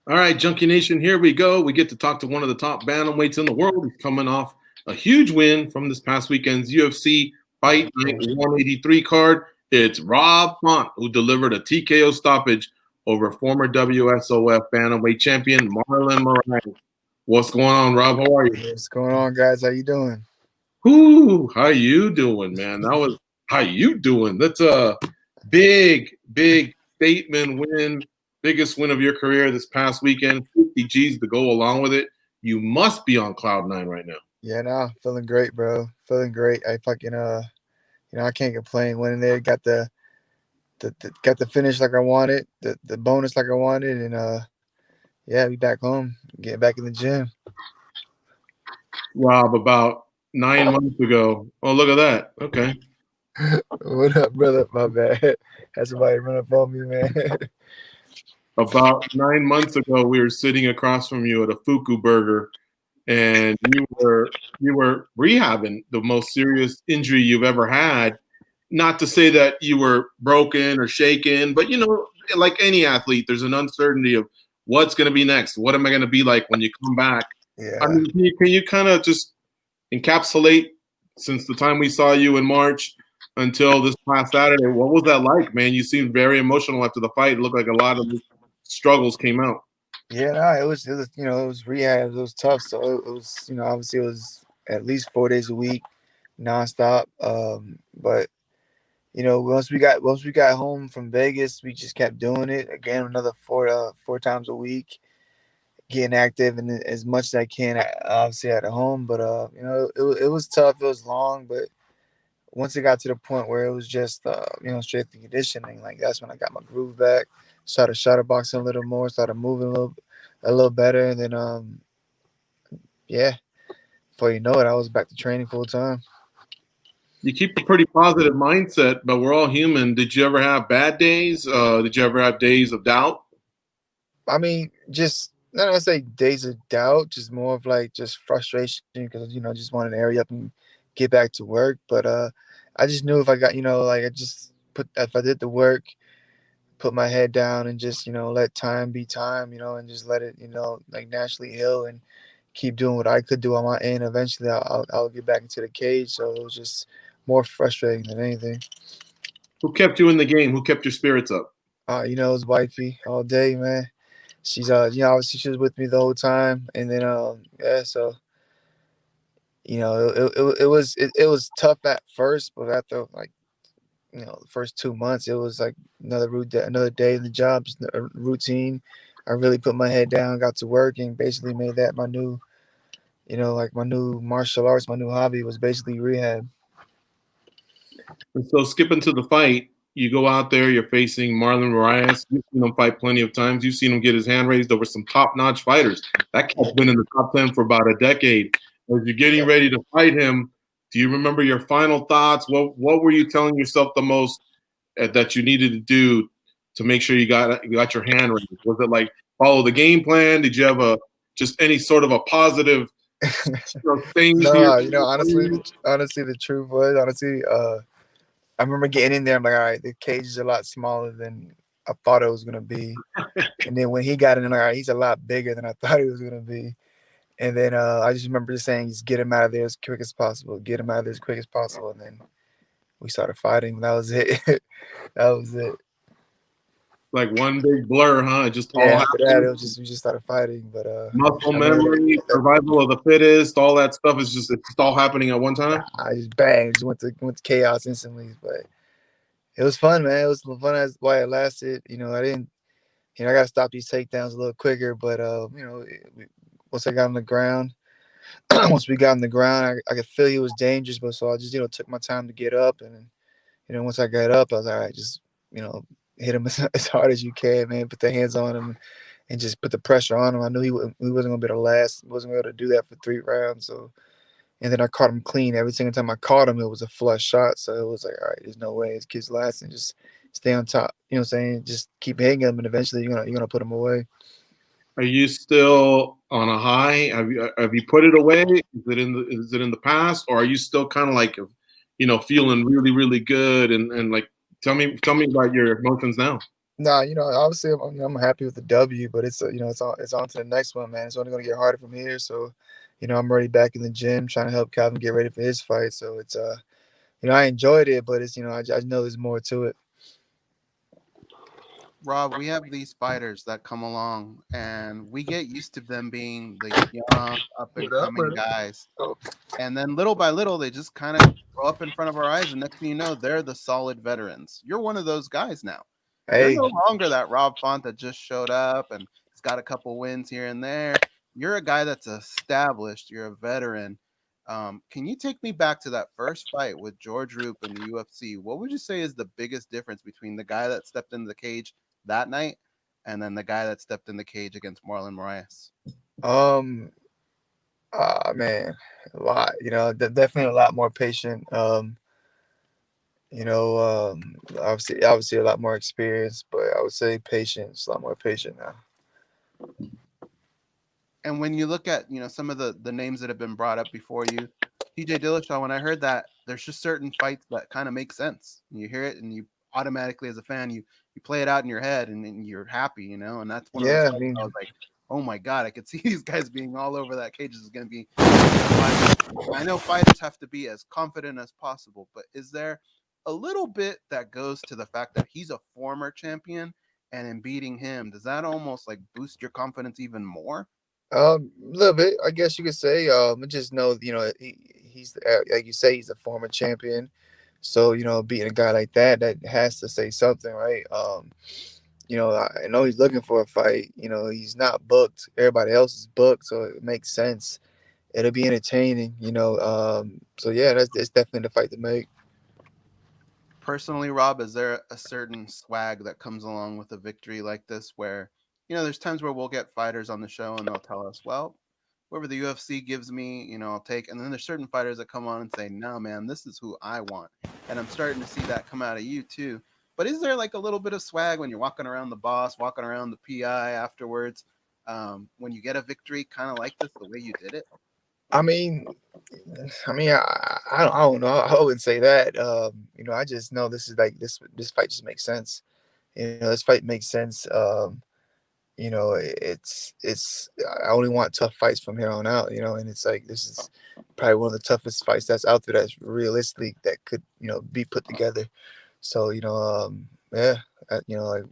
All right, Junkie Nation, here we go. We get to talk to one of the top bantamweights in the world. He's coming off a huge win from this past weekend's UFC Fight Night 183 card. It's Rob Font, who delivered a TKO stoppage over former WSOF bantamweight champion Marlon Moraes. What's going on, Rob? How are you? What's going on, guys? How you doing? Whoo, how you doing, man? How you doing? That's a big statement win. Biggest win of your career this past weekend. 50 G's to go along with it. You must be on cloud nine right now. Yeah, no, feeling great, bro. Feeling great. I fucking I can't complain. Went in there, got the finish like I wanted, the bonus like I wanted, and yeah, we back home, getting back in the gym. Rob, about 9 months ago. Oh, look at that. Okay. What up, brother? My bad. Had somebody run up on me, man. About 9 months ago, we were sitting across from you at a Fuku Burger, and you were rehabbing the most serious injury you've ever had. Not to say that you were broken or shaken, but like any athlete, there's an uncertainty of what's going to be next. What am I going to be like when you come back? Yeah. I mean, can you kind of just encapsulate since the time we saw you in March until this past Saturday? What was that like, man? You seemed very emotional after the fight. It looked like a lot of the struggles came out. Yeah, no, it was it was rehab. It was tough. So it was obviously it was at least 4 days a week, nonstop. But once we got home from Vegas, we just kept doing it again. Another four times a week, getting active and as much as I can, obviously at home. But it was tough. It was long, but once it got to the point where it was just strength and conditioning, like that's when I got my groove back. Started shadow boxing a little more. Started moving a little better, and then yeah, before you know it, I was back to training full time. You keep a pretty positive mindset, but we're all human. Did you ever have bad days? Did you ever have days of doubt? I mean, just not gonna say days of doubt, just more of like just frustration because just wanted to hurry up and get back to work. But I just knew if I got like I just if I did the work, put my head down and just let time be time, and just let it like naturally heal and keep doing what I could do on my end. Eventually, I'll get back into the cage. So it was just more frustrating than anything. Who kept you in the game? Who kept your spirits up? It was wifey all day, man. She's obviously she was with me the whole time, and then yeah, so it was tough at first, but after like the first 2 months, it was like another day in the job, just a routine. I really put my head down, got to work, and basically made that my new, like my new martial arts, my new hobby was basically rehab. And so skipping to the fight, you go out there, you're facing Marlon Moraes. You've seen him fight plenty of times. You've seen him get his hand raised over some top-notch fighters. That kid's been in the top 10 for about a decade. As you're getting ready to fight him, do you remember your final thoughts? What were you telling yourself the most that you needed to do to make sure you got your hand raised? Was it like follow the game plan? Did you have just any sort of a positive thing? No, honestly, the truth was, I remember getting in there. I'm like, all right, the cage is a lot smaller than I thought it was gonna be. And then when he got in, I'm like, all right, he's a lot bigger than I thought he was gonna be. And then I just remember just saying, just get him out of there as quick as possible. Get him out of there as quick as possible. And then we started fighting. That was it. That was it. Like one big blur, huh? It just all after that, it was we just started fighting. But muscle memory, survival of the fittest, all that stuff is just it's all happening at one time. I just bang, just went to chaos instantly. But it was fun, man. It was fun as why it lasted. I didn't. I got to stop these takedowns a little quicker. But once I got on the ground, once we got on the ground, I could feel he was dangerous. But so I just took my time to get up, and once I got up, I was like, all right, just hit him as hard as you can, man. Put the hands on him and just put the pressure on him. I knew he wasn't gonna be able to last. He wasn't able to do that for 3 rounds. So, and then I caught him clean. Every single time I caught him, it was a flush shot. So it was like, all right, there's no way this kid's lasting. Just stay on top. You know what I'm saying? Just keep hitting him, and eventually you're gonna put him away. Are you still on a high? Have you put it away? Is it in the past, or are you still kind of like feeling really really good and like tell me about your emotions now? Nah, obviously I'm happy with the W, but it's it's on to the next one, man. It's only gonna get harder from here. So, I'm already back in the gym trying to help Calvin get ready for his fight. So it's I enjoyed it, but it's I know there's more to it. Rob, we have these fighters that come along, and we get used to them being the young, up and coming guys. And then little by little, they just kind of grow up in front of our eyes. And next thing you know, they're the solid veterans. You're one of those guys now. You're Hey, no longer that Rob Font that just showed up and has got a couple wins here and there. You're a guy that's established. You're a veteran. Can you take me back to that first fight with George Roop in the UFC? What would you say is the biggest difference between the guy that stepped into the cage that night and then the guy that stepped in the cage against Marlon Moraes? man, a lot. Definitely a lot more patient. Obviously a lot more experience, but I would say patience, a lot more patient now. And when you look at some of the names that have been brought up before you, TJ Dillashaw, when I heard that, there's just certain fights that kind of make sense. You hear it and you automatically, as a fan, you play it out in your head and you're happy, and that's one of those Yeah, I fights mean, I was like, oh my god, I could see these guys being all over that cage. This is going to be fun. I know fighters have to be as confident as possible, but is there a little bit that goes to the fact that he's a former champion, and in beating him, does that almost like boost your confidence even more? a little bit, I guess you could say. I just know, he's like you say, he's a former champion. So, beating a guy like that has to say something, right? I know he's looking for a fight. He's not booked. Everybody else is booked, so it makes sense. It'll be entertaining, So yeah, it's definitely the fight to make. Personally, Rob, is there a certain swag that comes along with a victory like this where, there's times where we'll get fighters on the show and they'll tell us, well, whoever the UFC gives me, I'll take. And then there's certain fighters that come on and say, no, man, this is who I want. And I'm starting to see that come out of you too. But is there like a little bit of swag when you're walking around the boss, walking around the PI afterwards, when you get a victory kind of like this, the way you did it? I mean, I don't know. I wouldn't say that. I just know this is like this fight just makes sense. This fight makes sense. It's I only want tough fights from here on out. And it's like this is probably one of the toughest fights that's out there that's realistically that could be put together. So yeah, like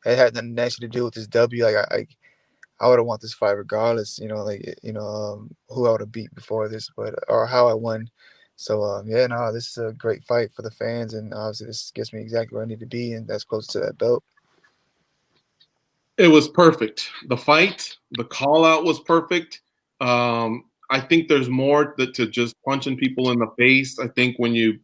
it had nothing actually to do with this W. Like I would have won this fight regardless. Who I would have beat before this, but or how I won. So yeah, no, this is a great fight for the fans, and obviously this gets me exactly where I need to be, and that's close to that belt. It was perfect. The fight, the call out was perfect. I think there's more to just punching people in the face. I think when you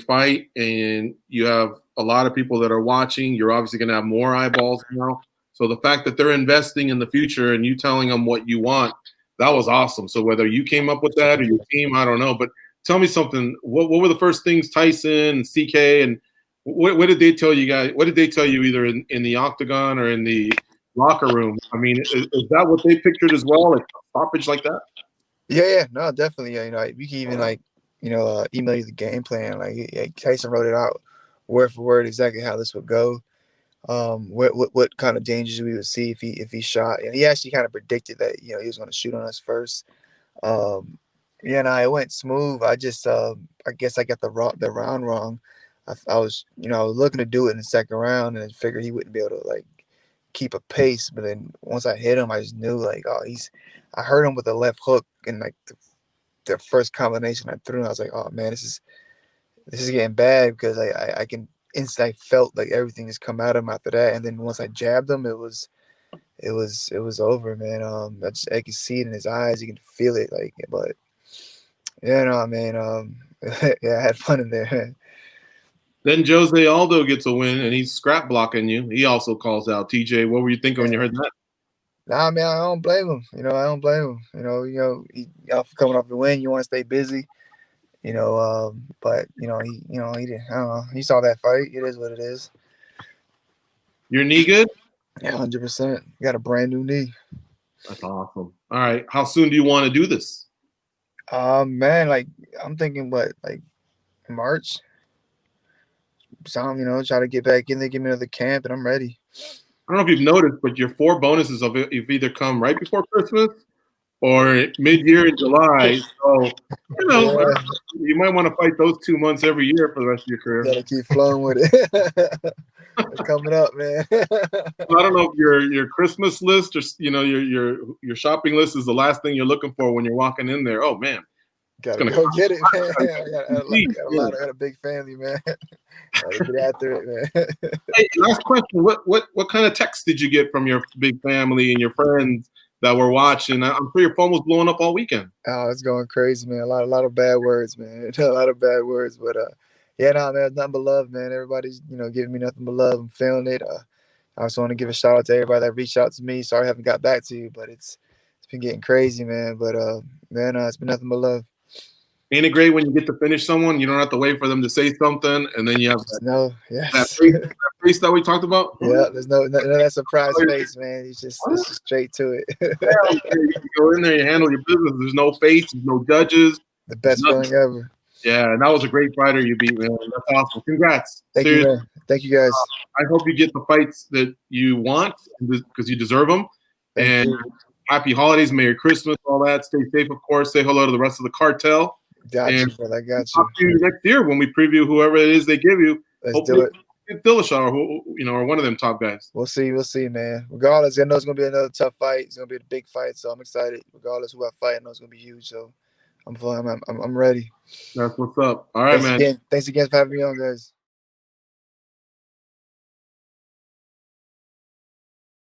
fight and you have a lot of people that are watching, you're obviously going to have more eyeballs now. So the fact that they're investing in the future and you telling them what you want, that was awesome. So whether you came up with that or your team, I don't know. But tell me something. What were the first things Tyson and CK and what did they tell you guys? What did they tell you either in the octagon or in the locker room? I mean, is that what they pictured as well? Like stoppage like that? Yeah, no, definitely. Yeah, we can even like email you the game plan. Like Tyson wrote it out word for word exactly how this would go. What kind of dangers we would see if he shot, and he actually kind of predicted that he was going to shoot on us first. Um, yeah, no, it went smooth. I just I guess I got the round wrong. I was I was looking to do it in the second round, and I figured he wouldn't be able to like keep a pace. But then once I hit him, I just knew like I heard him with a left hook, and like the first combination I threw, I was like, oh man, this is getting bad because I can instantly felt like everything just come out of him after that. And then once I jabbed him, it was over, man. I can see it in his eyes, you can feel it, like. But yeah, no, man. Yeah, I had fun in there. Then Jose Aldo gets a win and he's scrap blocking you. He also calls out TJ. What were you thinking when you heard that? Nah, man, I don't blame him. I don't blame him. Coming off the win, you want to stay busy. But he didn't. I don't know. He saw that fight. It is what it is. Your knee good? Yeah, 100%. Got a brand new knee. That's awesome. All right. How soon do you want to do this? Man, like I'm thinking, what, like March, some, try to get back in there, give me another camp, and I'm ready. I don't know if you've noticed, but your 4 bonuses have either come right before Christmas or mid-year in July. So, Yeah. you might want to fight those 2 months every year for the rest of your career. Gotta keep flowing with it. It's coming up, man. I don't know if your Christmas list or your shopping list is the last thing you're looking for when you're walking in there. Oh man, Gotta go get it, man. I got a big family, man. Gotta get after it, man. Hey, last question. What kind of text did you get from your big family and your friends that were watching? I'm sure your phone was blowing up all weekend. Oh, it's going crazy, man. A lot of bad words, man. A lot of bad words, but yeah, no, man, nothing but love, man. Everybody's, giving me nothing but love. I'm feeling it. I also want to give a shout out to everybody that reached out to me. Sorry I haven't got back to you, but it's been getting crazy, man. But man, it's been nothing but love. Ain't it great when you get to finish someone? You don't have to wait for them to say something, and then you have that face that we talked about. Yeah, there's no that surprise face, man. It's just straight to it. You go in there, you handle your business. There's no face, there's no judges. The best feeling ever. Yeah, and that was a great fighter you beat, man. That's awesome. Congrats. Thank you, man. Thank you, guys. I hope you get the fights that you want because you deserve them. Thank you. Happy holidays, Merry Christmas, all that. Stay safe, of course. Say hello to the rest of the cartel. Got you, brother. I got you. Talk to you next year when we preview whoever it is they give you. Let's do it. Dillashaw, or one of them top guys. We'll see, man. Regardless, I know it's gonna be another tough fight. It's gonna be a big fight, so I'm excited. Regardless who I fight, I know it's gonna be huge. So I'm ready. That's what's up. All right, man. Thanks again for having me on, guys.